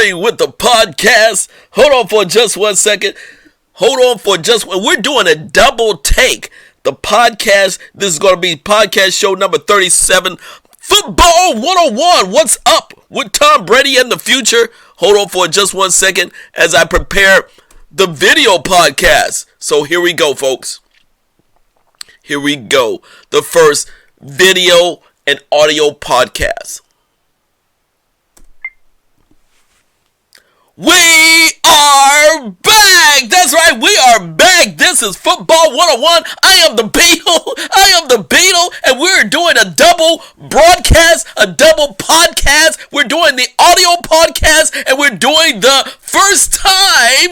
starting with the podcast. Hold on for just 1 second. We're doing a double take. The podcast, this is going to be podcast show number 37. Football 101. What's up with Tom Brady in the future? Hold on for just 1 second as I prepare the video podcast. So here we go, folks. Here we go. The first video and audio podcast. We are back! That's right, we are back! This is Football 101. I am the Beetle, and we're doing a double broadcast, a double podcast. We're doing the audio podcast, and we're doing the first time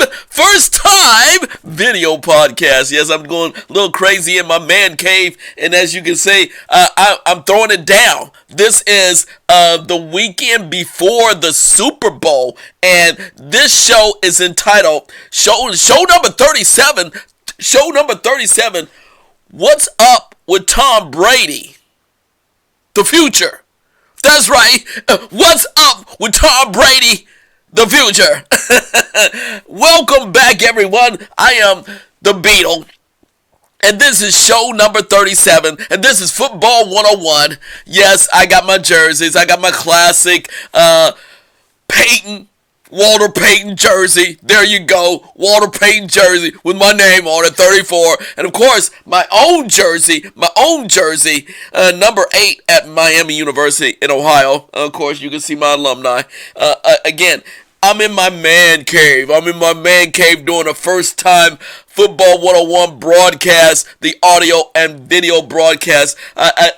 video podcast. Yes, I'm going a little crazy in my man cave, and as you can see, I'm throwing it down. This is the weekend before the Super Bowl, and this show is entitled show number 37. Show number 37. What's up with Tom Brady? The future. That's right. What's up with Tom Brady? The future. Welcome back, everyone. I am the Beetle. And this is show number 37, and this is Football 101. Yes, I got my jerseys. I got my classic Walter Payton jersey. There you go. Walter Payton jersey with my name on it, 34. And of course, my own jersey, number 8 at Miami University in Ohio. Of course, you can see my alumni. Again, I'm in my man cave. Doing a first time Football 101 broadcast, the audio and video broadcast.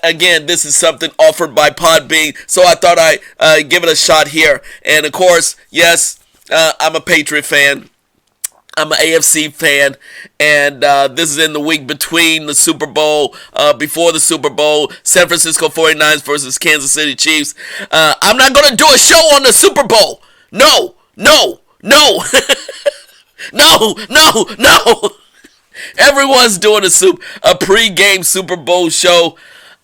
Again, this is something offered by Podbean, so I thought I'd give it a shot here. And of course, yes, I'm a Patriot fan. I'm an AFC fan, and this is in the week between the Super Bowl, before the Super Bowl, San Francisco 49ers versus Kansas City Chiefs. I'm not going to do a show on the Super Bowl. No. Everyone's doing a pre-game Super Bowl show.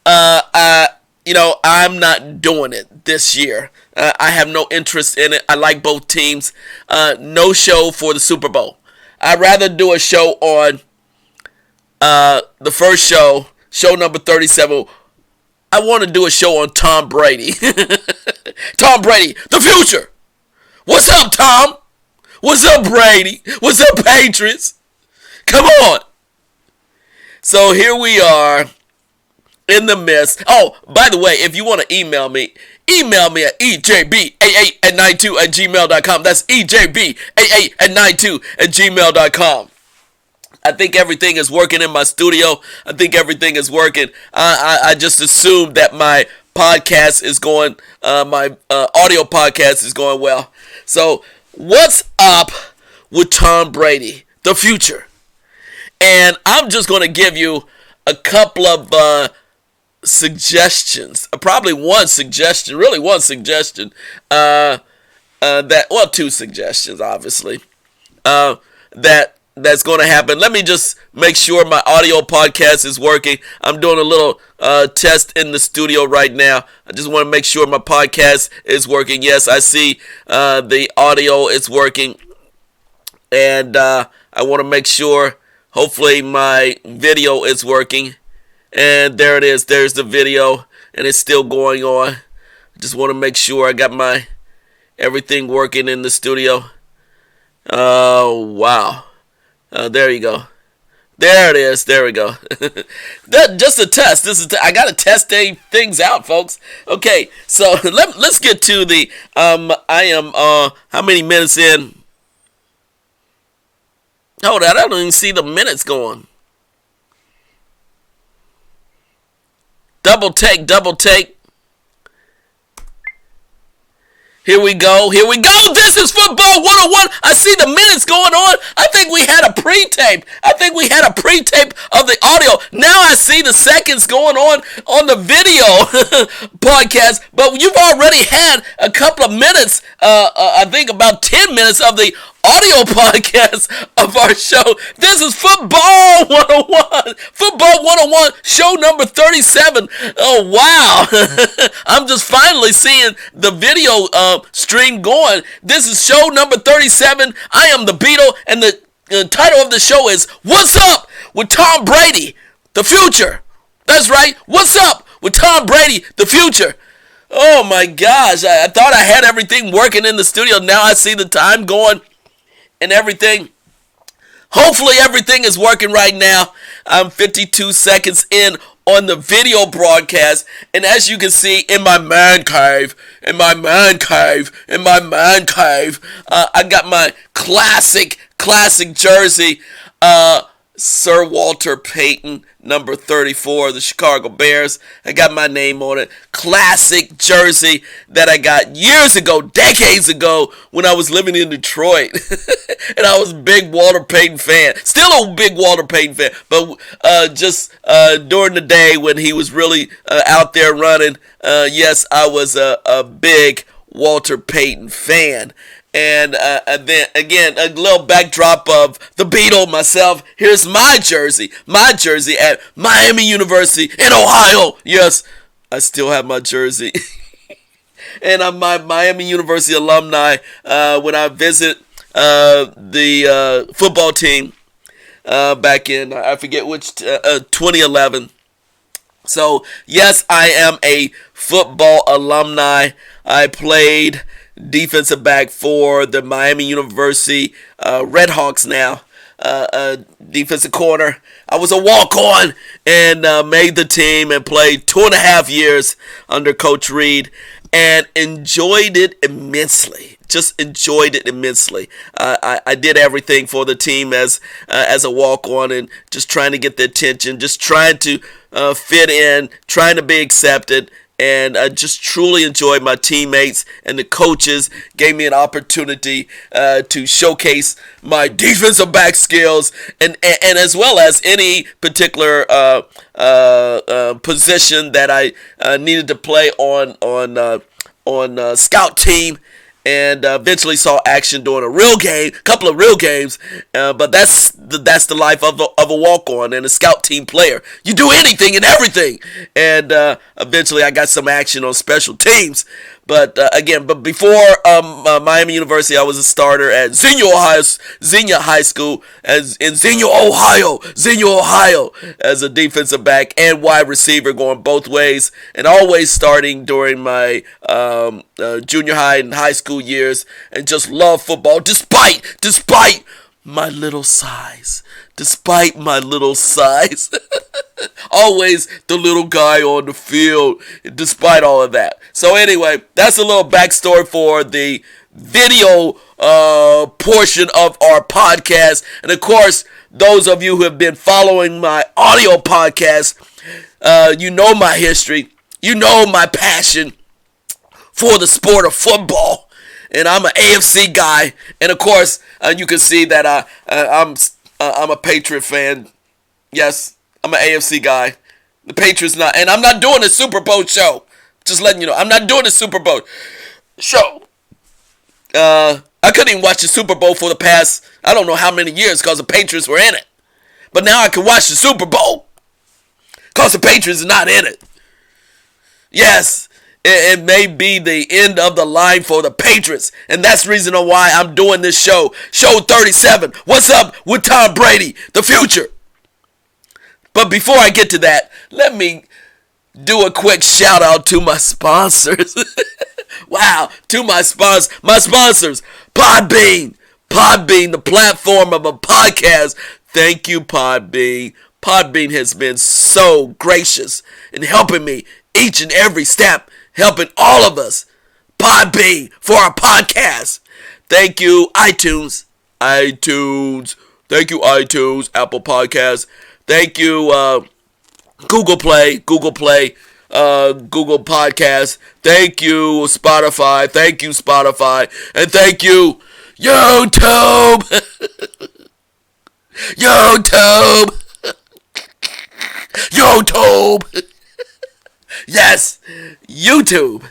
I'm not doing it this year. I have no interest in it. I like both teams. No show for the Super Bowl. I'd rather do a show on the first show number 37. I want to do a show on Tom Brady. Tom Brady, the future. What's up, Tom? What's up, Brady? What's up, Patriots? Come on. So here we are in the midst. Oh, by the way, if you want to email me at ejb88@92@gmail.com. That's ejb88@92@gmail.com. I think everything is working in my studio. I think everything is working. I just assumed that my podcast is going, my audio podcast is going well. So, what's up with Tom Brady, the future? And I'm just going to give you a couple of suggestions. Probably one suggestion, two suggestions, obviously, that's going to happen. Let me just make sure my audio podcast is working. I'm doing a little test in the studio right now. I just want to make sure my podcast is working. Yes, I see the audio is working. And I want to make sure, hopefully, my video is working. And there it is. There's the video. And it's still going on. I just want to make sure I got my everything working in the studio. Oh, wow. There you go. There it is. There we go. Just a test. I gotta test things out, folks. Okay, so let's get to the. I am. How many minutes in? Hold on, I don't even see the minutes going. Double take. Here we go. This is Football 101. I see the minutes going on. I think we had a pre-tape. Of the audio. Now I see the seconds going on the video podcast. But you've already had a couple of minutes, I think about 10 minutes of the audio podcast of our show. This is Football 101. Football 101, show number 37. Oh, wow. I'm just finally seeing the video stream going. This is show number 37. I am the Beetle, and the title of the show is What's Up with Tom Brady, the Future. That's right. What's up with Tom Brady, the Future? Oh my gosh, I thought I had everything working in the studio. Now I see the time going and everything. Hopefully everything is working right now. I'm 52 seconds in on the video broadcast, and as you can see in my man cave, I got my classic jersey, Sir Walter Payton, number 34 of the Chicago Bears. I got my name on it. Classic jersey that I got years ago, decades ago, when I was living in Detroit. And I was a big Walter Payton fan. Still a big Walter Payton fan. But just during the day when he was really out there running, yes, I was a big Walter Payton fan. And then again, a little backdrop of the Beetle myself. Here's my jersey at Miami University in Ohio. Yes, I still have my jersey. And I'm my Miami University alumni. When I visit the football team back in, I forget which, 2011. So, yes, I am a football alumni. I played defensive back for the Miami University Redhawks now, defensive corner. I was a walk-on and made the team and played 2.5 years under Coach Reed and enjoyed it immensely. Just enjoyed it immensely. I did everything for the team as a walk-on and just trying to get the attention, just trying to fit in, trying to be accepted. And I just truly enjoyed my teammates, and the coaches gave me an opportunity to showcase my defensive back skills, and as well as any particular position that I needed to play on scout team. And eventually saw action during a couple of real games. But that's the life of a walk-on and a scout team player. You do anything and everything. And eventually I got some action on special teams. But before Miami University, I was a starter at Xenia High School, in Xenia, Ohio, as a defensive back and wide receiver, going both ways, and always starting during my junior high and high school years, and just love football despite my little size. Always the little guy on the field, despite all of that. So anyway, that's a little backstory for the video portion of our podcast. And of course, those of you who have been following my audio podcast, you know my history. You know my passion for the sport of football. And I'm an AFC guy. And of course, you can see that I'm a Patriot fan. Yes, I'm an AFC guy. The Patriots not, and I'm not doing a Super Bowl show. Just letting you know, I'm not doing a Super Bowl show. I couldn't even watch the Super Bowl for the past, I don't know how many years, because the Patriots were in it. But now I can watch the Super Bowl because the Patriots are not in it. Yes, it may be the end of the line for the Patriots, and that's the reason why I'm doing this show. Show 37. What's up with Tom Brady, the future? But before I get to that, let me do a quick shout out to my sponsors. Wow, to my sponsors, Podbean, the platform of a podcast. Thank you, Podbean. Podbean has been so gracious in helping me each and every step, helping all of us. Podbean for our podcast. Thank you, iTunes. Thank you, iTunes, Apple Podcasts. Thank you, Google Play, Google Podcasts. Thank you, Spotify. And thank you, YouTube. YouTube. Yes, YouTube.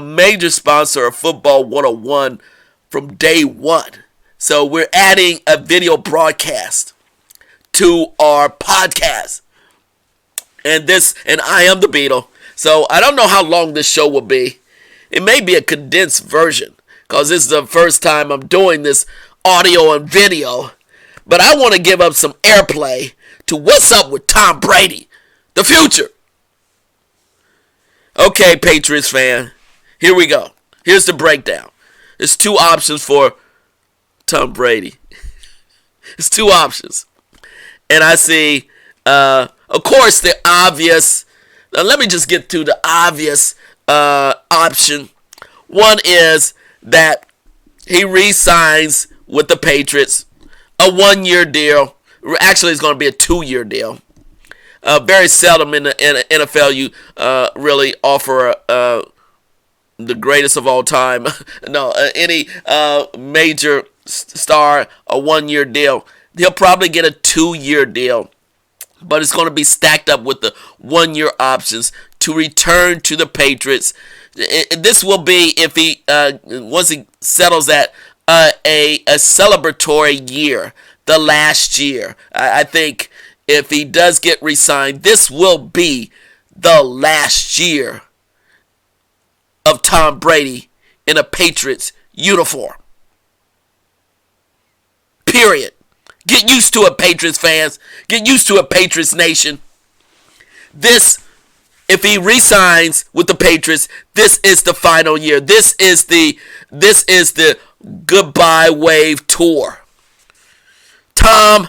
Major sponsor of Football 101 from day one. So we're adding a video broadcast to our podcast. And I am the Beetle. So I don't know how long this show will be. It may be a condensed version because this is the first time I'm doing this audio and video. But I want to give up some airplay to what's up with Tom Brady, the future. Okay, Patriots fan, here we go. Here's the breakdown. There's two options for Tom Brady. There's two options. And I see, of course, the obvious. Let me just get to the obvious option. One is that he re-signs with the Patriots, a 1-year deal. Actually, it's going to be a 2-year deal. Very seldom in the NFL you really offer the greatest of all time. No, any major star a 1-year deal. He'll probably get a 2-year deal, but it's going to be stacked up with the 1-year options to return to the Patriots. This will be if he once he settles at a celebratory year, the last year. I think if he does get re-signed, this will be the last year of Tom Brady in a Patriots uniform. Period. Get used to it, Patriots fans. Get used to it, Patriots Nation. If he re-signs with the Patriots, this is the final year. This is the goodbye wave tour. Tom,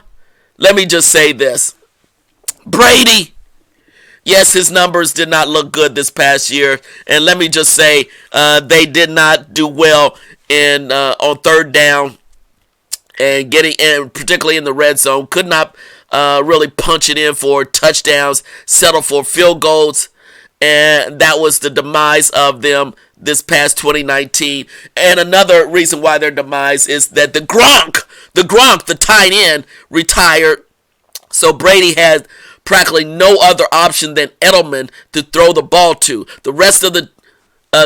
let me just say this. Brady, yes, his numbers did not look good this past year. And let me just say, they did not do well on third down and particularly in the red zone. Could not really punch it in for touchdowns, settle for field goals. And that was the demise of them this past 2019. And another reason why their demise is that the Gronk, the tight end, retired. So Brady had practically no other option than Edelman to throw the ball to. The rest of the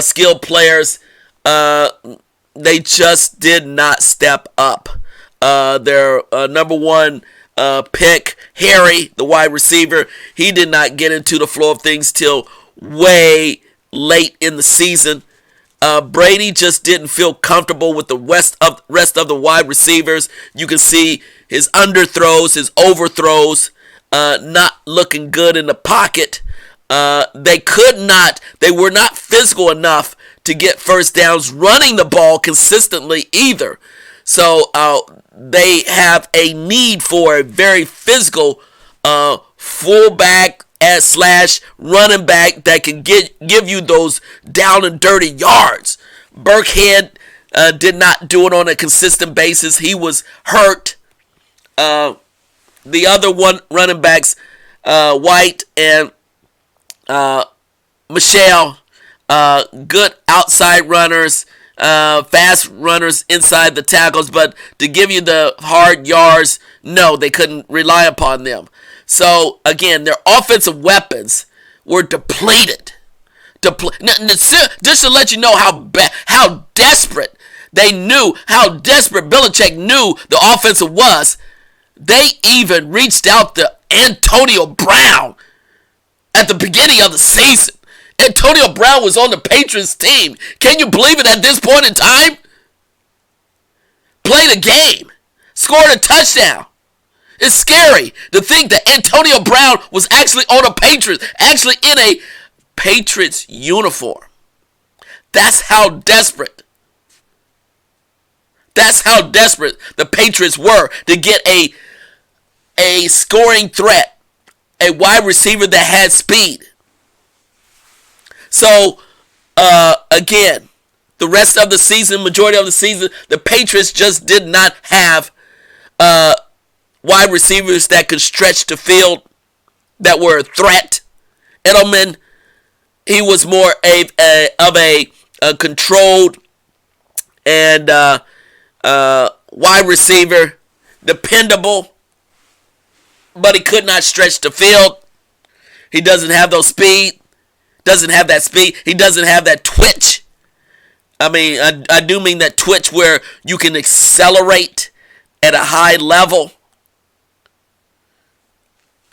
skilled players, they just did not step up. Their number one pick, Harry, the wide receiver, he did not get into the flow of things till way late in the season. Brady just didn't feel comfortable with the rest of the wide receivers. You can see his underthrows, his overthrows, not looking good in the pocket. They were not physical enough to get first downs running the ball consistently either. So they have a need for a very physical fullback / running back that can give you those down and dirty yards. Burkhead did not do it on a consistent basis. He was hurt. The other running backs, White and Michelle, good outside runners, fast runners inside the tackles, but to give you the hard yards, no, they couldn't rely upon them. So, again, their offensive weapons were depleted. Just to let you know how desperate they knew, how desperate Belichick knew the offensive was, they even reached out to Antonio Brown at the beginning of the season. Antonio Brown was on the Patriots team. Can you believe it at this point in time? Played a game. Scored a touchdown. It's scary to think that Antonio Brown was actually on a Patriots, actually in a Patriots uniform. That's how desperate. That's how desperate the Patriots were to get a scoring threat, a wide receiver that had speed. So, again, the rest of the season, majority of the season, the Patriots just did not have wide receivers that could stretch the field, that were a threat. Edelman, he was more of a controlled and wide receiver, dependable, but he could not stretch the field. He doesn't have those speed. Doesn't have that speed. He doesn't have that twitch. I do mean that twitch where you can accelerate at a high level.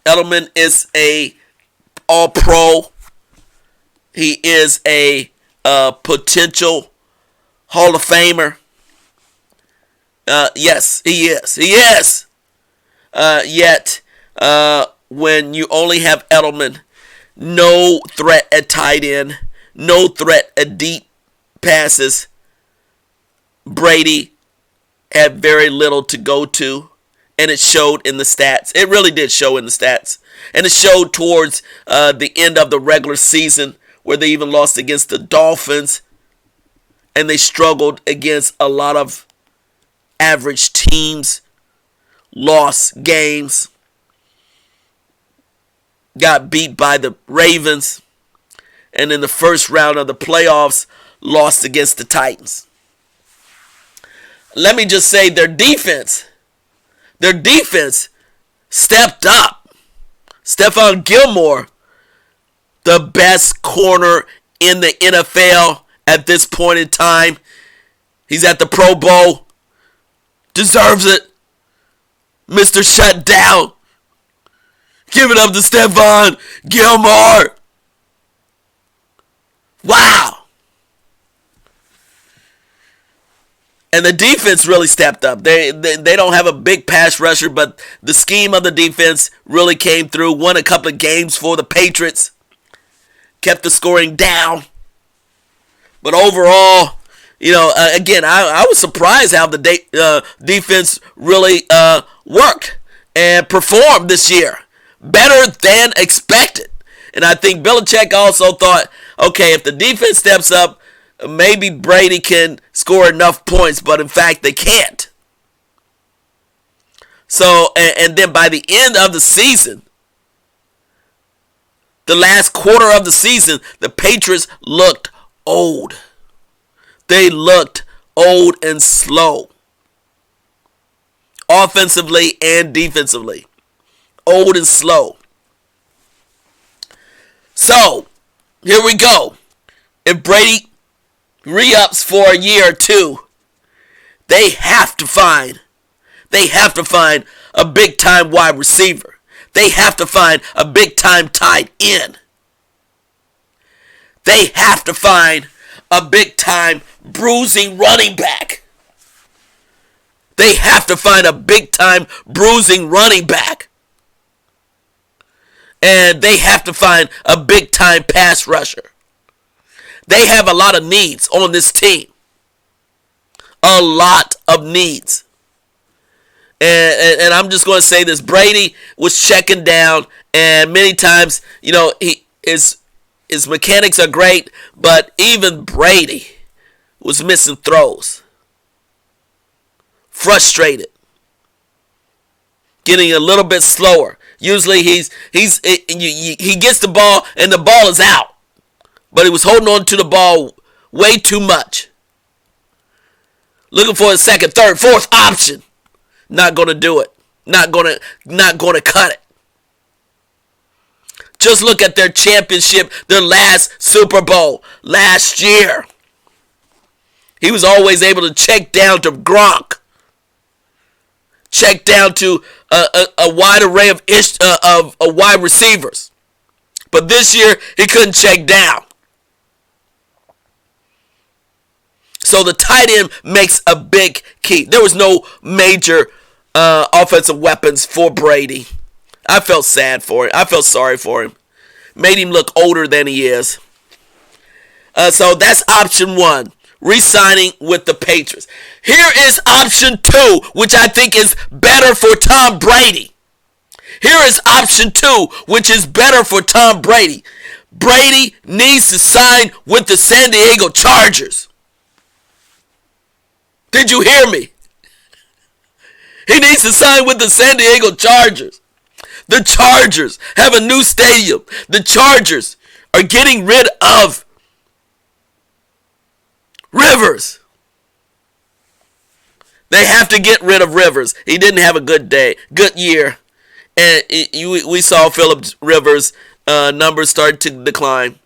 Edelman is a all-pro. He is a potential Hall of Famer. Yes, he is. He is. Yet, when you only have Edelman, no threat at tight end, no threat at deep passes, Brady had very little to go to, and it showed in the stats. It really did show in the stats. And it showed towards the end of the regular season, where they even lost against the Dolphins, and they struggled against a lot of average teams, lost games, got beat by the Ravens, and in the first round of the playoffs, lost against the Titans. Let me just say their defense stepped up. Stephon Gilmore, the best corner in the NFL at this point in time. He's at the Pro Bowl. Deserves it. Mr. Shutdown. Give it up to Stephon Gilmore. Wow. And the defense really stepped up. They don't have a big pass rusher, but the scheme of the defense really came through. Won a couple of games for the Patriots. Kept the scoring down. But overall, again, I was surprised how the defense really worked and performed this year. Better than expected. And I think Belichick also thought, okay, if the defense steps up, maybe Brady can score enough points, but in fact they can't. So, and then by the end of the season, the last quarter of the season, the Patriots looked old. They looked old and slow. Offensively and defensively. Old and slow. So, here we go. If Brady re-ups for a year or two, they have to find a big time wide receiver. They have to find a big time tight end. They have to find a big time bruising running back. They have to find a big time bruising running back. And they have to find a big time pass rusher. They have a lot of needs on this team. A lot of needs. And I'm just going to say this. Brady was checking down, and many times, his mechanics are great, but even Brady was missing throws. Frustrated. Getting a little bit slower. Usually he gets the ball and the ball is out. But he was holding on to the ball way too much. Looking for a second, third, fourth option. Not going to do it. Not going to cut it. Just look at their championship, their last Super Bowl last year. He was always able to check down to Gronk. Check down to a wide array of wide receivers. But this year, he couldn't check down. So the tight end makes a big key. There was no major offensive weapons for Brady. I felt sad for him. I felt sorry for him. Made him look older than he is. So that's option one. Re-signing with the Patriots. Here is option two, which I think is better for Tom Brady. Here is option two, which is better for Tom Brady. Brady needs to sign with the San Diego Chargers. Did you hear me? He needs to sign with the San Diego Chargers. The Chargers have a new stadium. The Chargers are getting rid of Rivers. They have to get rid of Rivers. He didn't have a good year. And we saw Phillip Rivers' numbers start to decline.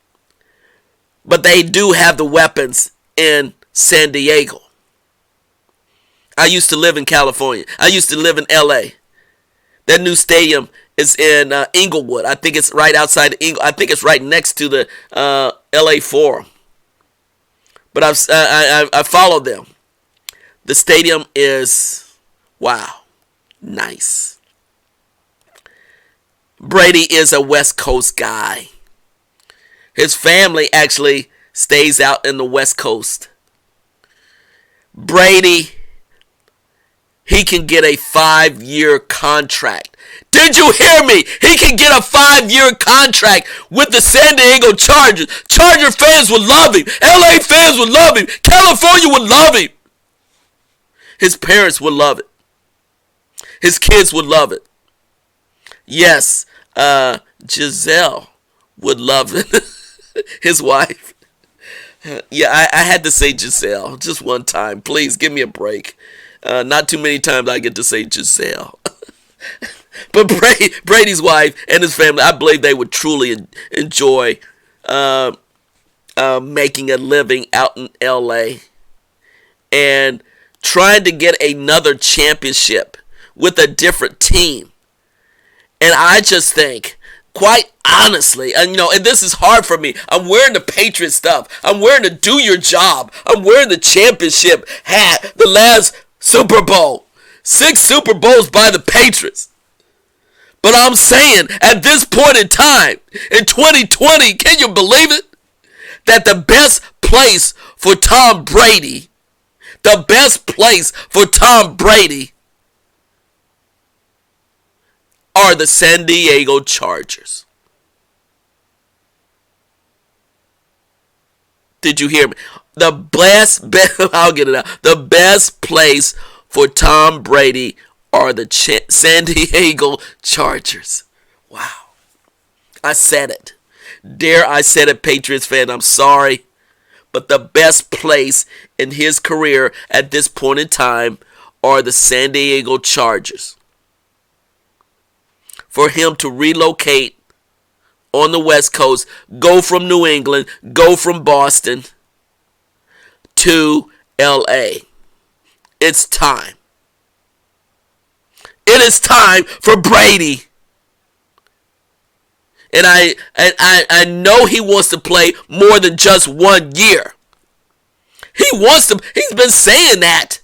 But they do have the weapons in San Diego. I used to live in California. I used to live in LA. That new stadium is in Inglewood. I think it's right outside I think it's right next to the LA Forum. But I followed them. The stadium is, wow, nice. Brady is a West Coast guy. His family actually stays out in the West Coast. Brady, he can get a 5-year contract. Did you hear me? He can get a 5-year contract with the San Diego Chargers. Charger fans would love him. LA fans would love him. California would love him. His parents would love it. His kids would love it. Yes, Giselle would love it. His wife. Yeah, I had to say Giselle just one time. Please give me a break. Not too many times I get to say Giselle. But Brady's wife and his family, I believe they would truly enjoy making a living out in LA and trying to get another championship with a different team. And I just think, quite honestly, and this is hard for me. I'm wearing the Patriot stuff. I'm wearing the do your job. I'm wearing the championship hat. The last Super Bowl. 6 Super Bowls by the Patriots. But I'm saying, at this point in time, in 2020, can you believe it? That the best place for Tom Brady, are the San Diego Chargers. Did you hear me? I'll get it out. The best place for Tom Brady are the San Diego Chargers. Wow. I said it. Dare I said it, Patriots fan. I'm sorry. But the best place in his career at this point in time are the San Diego Chargers. For him to relocate on the West Coast, go from New England, go from Boston to LA. It's time. It is time for Brady. And I know he wants to play more than just 1 year. He's been saying that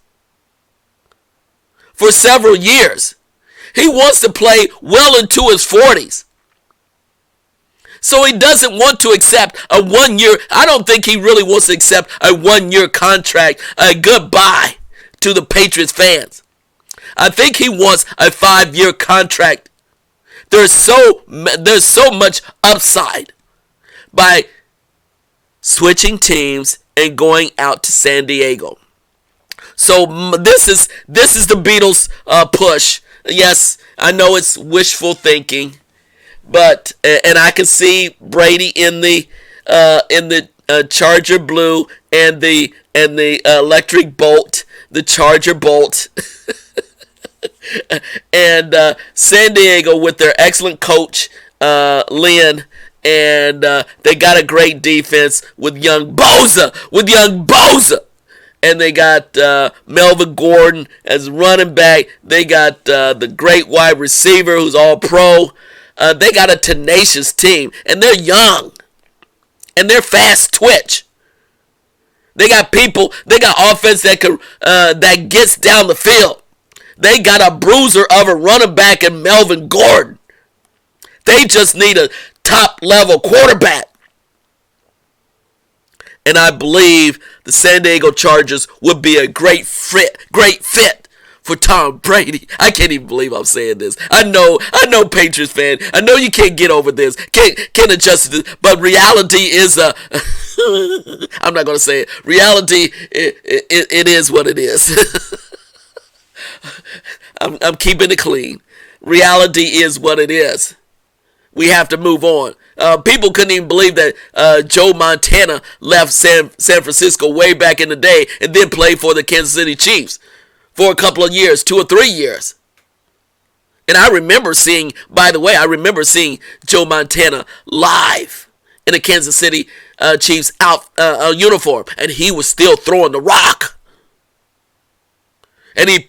for several years. He wants to play well into his 40s. So he doesn't want to accept a 1 year. I don't think he really wants to accept a 1 year contract. A goodbye to the Patriots fans. I think he wants a 5-year contract. There's so much upside by switching teams and going out to San Diego. So this is the Beatles push. Yes, I know it's wishful thinking, but and I can see Brady in the Charger blue and the electric bolt, the Charger bolt. And San Diego with their excellent coach, Lynn, and they got a great defense with young Bosa. And they got Melvin Gordon as running back. They got the great wide receiver who's all pro. They got a tenacious team, and they're young, and they're fast twitch. They got people. They got offense that gets down the field. They got a bruiser of a running back in Melvin Gordon. They just need a top-level quarterback. And I believe the San Diego Chargers would be a great fit for Tom Brady. I can't even believe I'm saying this. I know, Patriots fan. I know you can't get over this. Can't adjust to this. But reality is I'm not going to say it. Reality, it is what it is. I'm keeping it clean. Reality is what it is. We have to move on. People couldn't even believe that Joe Montana left San Francisco way back in the day and then played for the Kansas City Chiefs for a couple of years, 2 or 3 years. And I remember seeing Joe Montana live in a Kansas City Chiefs out uniform, and he was still throwing the rock. And he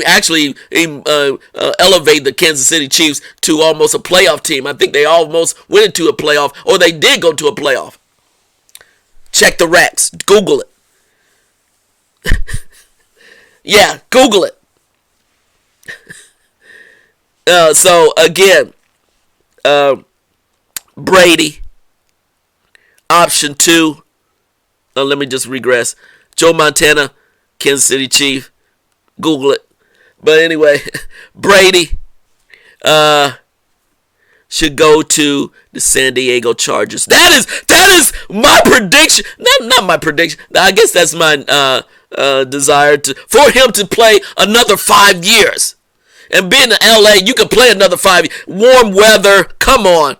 actually elevated the Kansas City Chiefs to almost a playoff team. I think they almost went into a playoff, or they did go to a playoff. Check the Rex. Google it. Yeah, Google it. So again, Brady. Option 2. Let me just regress. Joe Montana, Kansas City Chief. Google it. But anyway, Brady should go to the San Diego Chargers. That is my prediction. Not my prediction. I guess that's my desire for him to play another 5 years. And being in LA, you can play another 5 years. Warm weather. Come on.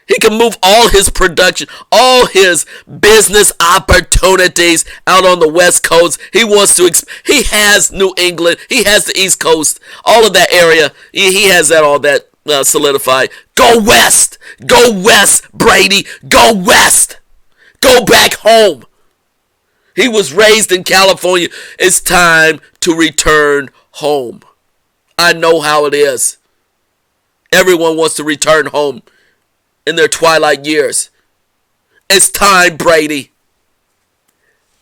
He can move all his production, all his business opportunities out on the West Coast. He wants to. He has New England. He has the East Coast. All of that area. He has all that solidified. Go west. Go west, Brady. Go west. Go back home. He was raised in California. It's time to return home. I know how it is. Everyone wants to return home in their twilight years. It's time, Brady.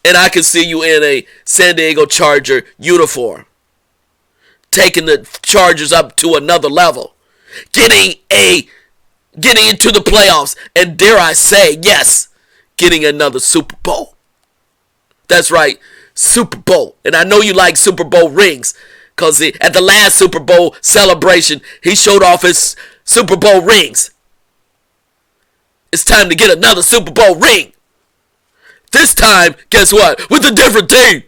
And I can see you in a San Diego Charger uniform, taking the Chargers up to another level, getting into the playoffs, and dare I say, yes, getting another Super Bowl. That's right, Super Bowl. And I know you like Super Bowl rings, because at the last Super Bowl celebration, he showed off his Super Bowl rings. It's time to get another Super Bowl ring. This time, guess what? With a different team.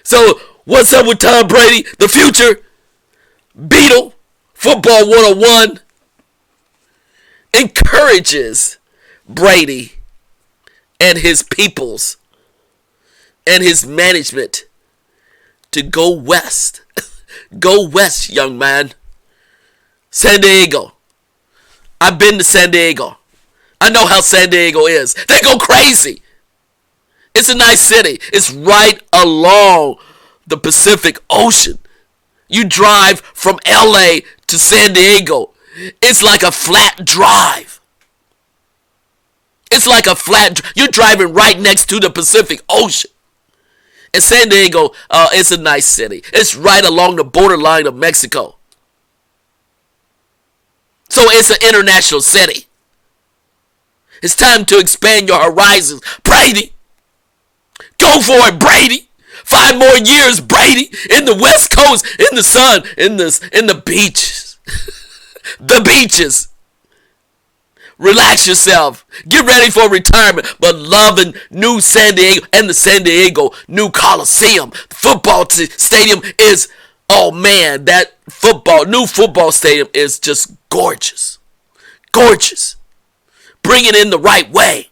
So, what's up with Tom Brady? The future. Beetle. Football 101. Encourages Brady and his peoples and his management to go west. Go west, young man. San Diego. I've been to San Diego. I know how San Diego is. They go crazy. It's a nice city. It's right along the Pacific Ocean. You drive from LA to San Diego. It's like a flat drive. It's like a flat. You're driving right next to the Pacific Ocean. And San Diego, it's a nice city. It's right along the borderline of Mexico. So it's an international city. It's time to expand your horizons. Brady. Go for it, Brady. 5 more years, Brady. In the West Coast, in the sun, in the beaches. The beaches. Relax yourself. Get ready for retirement. But loving new San Diego and the San Diego new Coliseum. The football stadium is, oh man, that new football stadium is just gorgeous. Gorgeous. Bring it in the right way.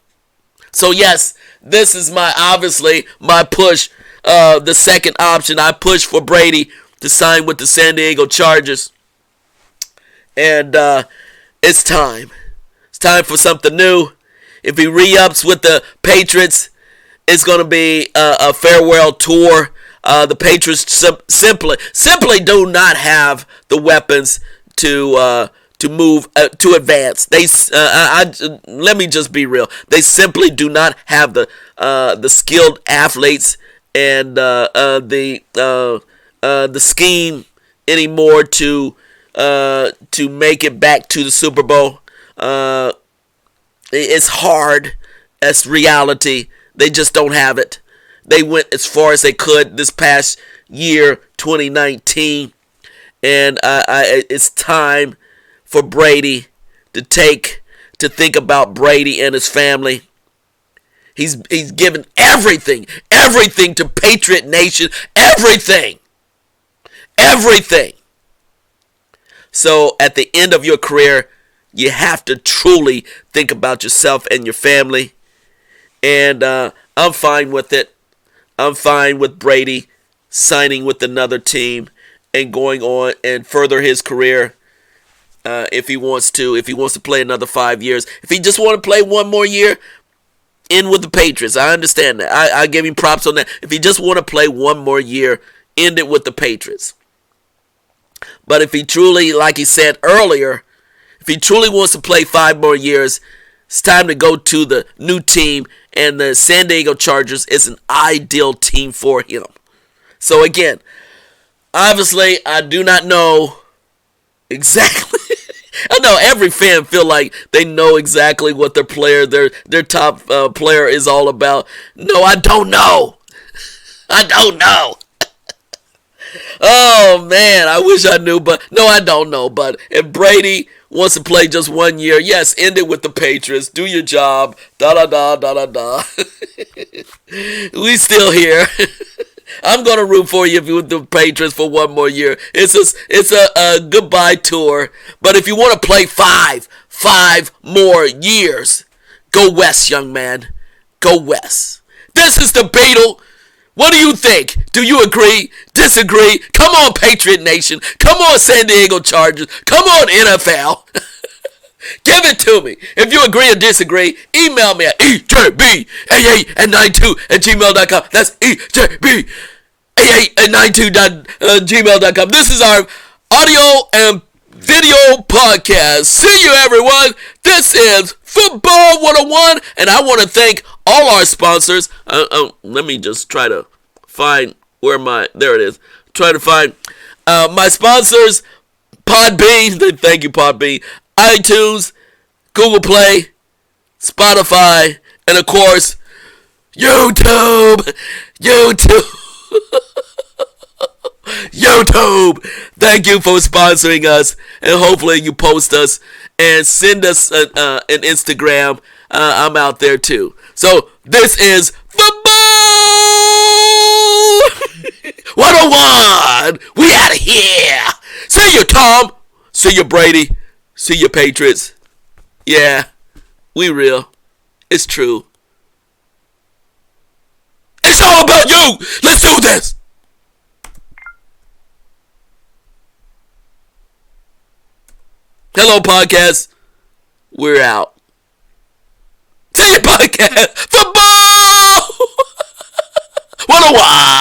So yes, this is obviously my push. The second option, I push for Brady to sign with the San Diego Chargers. And it's time. It's time for something new. If he re-ups with the Patriots, it's going to be a farewell tour. The Patriots simply do not have the weapons to move to advance. Let me just be real. They simply do not have the skilled athletes and the scheme anymore to make it back to the Super Bowl. It's hard. That's reality. They just don't have it. They went as far as they could this past year, 2019, and it's time for Brady to think about Brady and his family. He's given everything to Patriot Nation, everything. So at the end of your career, you have to truly think about yourself and your family. And I'm fine with it. I'm fine with Brady signing with another team and going on and further his career. if he wants to play another 5 years. If he just want to play one more year, in with the Patriots. I understand that. I give him props on that. If he just want to play one more year, end it with the Patriots. But if he truly, like he said earlier, if he truly wants to play 5 more years, it's time to go to the new team, and the San Diego Chargers is an ideal team for him. So again, obviously, I do not know exactly. I know every fan feel like they know exactly what their top player is all about. No, I don't know. I don't know. Oh man, I wish I knew, but no, I don't know. But if Brady wants to play just 1 year, yes, end it with the Patriots. Do your job. Da da da da da da. We still here. I'm gonna root for you with the Patriots for 1 more year. It's a goodbye tour. But if you want to play five more years, go west, young man. Go west. This is the Beetle. What do you think? Do you agree? Disagree? Come on, Patriot Nation. Come on, San Diego Chargers. Come on, NFL. Give it to me. If you agree or disagree, email me at ejb8892@gmail.com. That's ejb8892@gmail.com. This is our audio and video podcast. See you, everyone. This is Football 101, and I want to thank all our sponsors. Let me just try to find there it is. Try to find my sponsors, Podbean. Thank you, Podbean. iTunes, Google Play, Spotify, and of course, YouTube. YouTube. Thank you for sponsoring us, and hopefully you post us and send us an Instagram. I'm out there too. So this is Football 101. We out of here. See you, Tom. See you, Brady. See you, Patriots. Yeah, we real. It's true. It's all about you. Let's do this. Hello, podcast. We're out. See you, podcast. Football 101.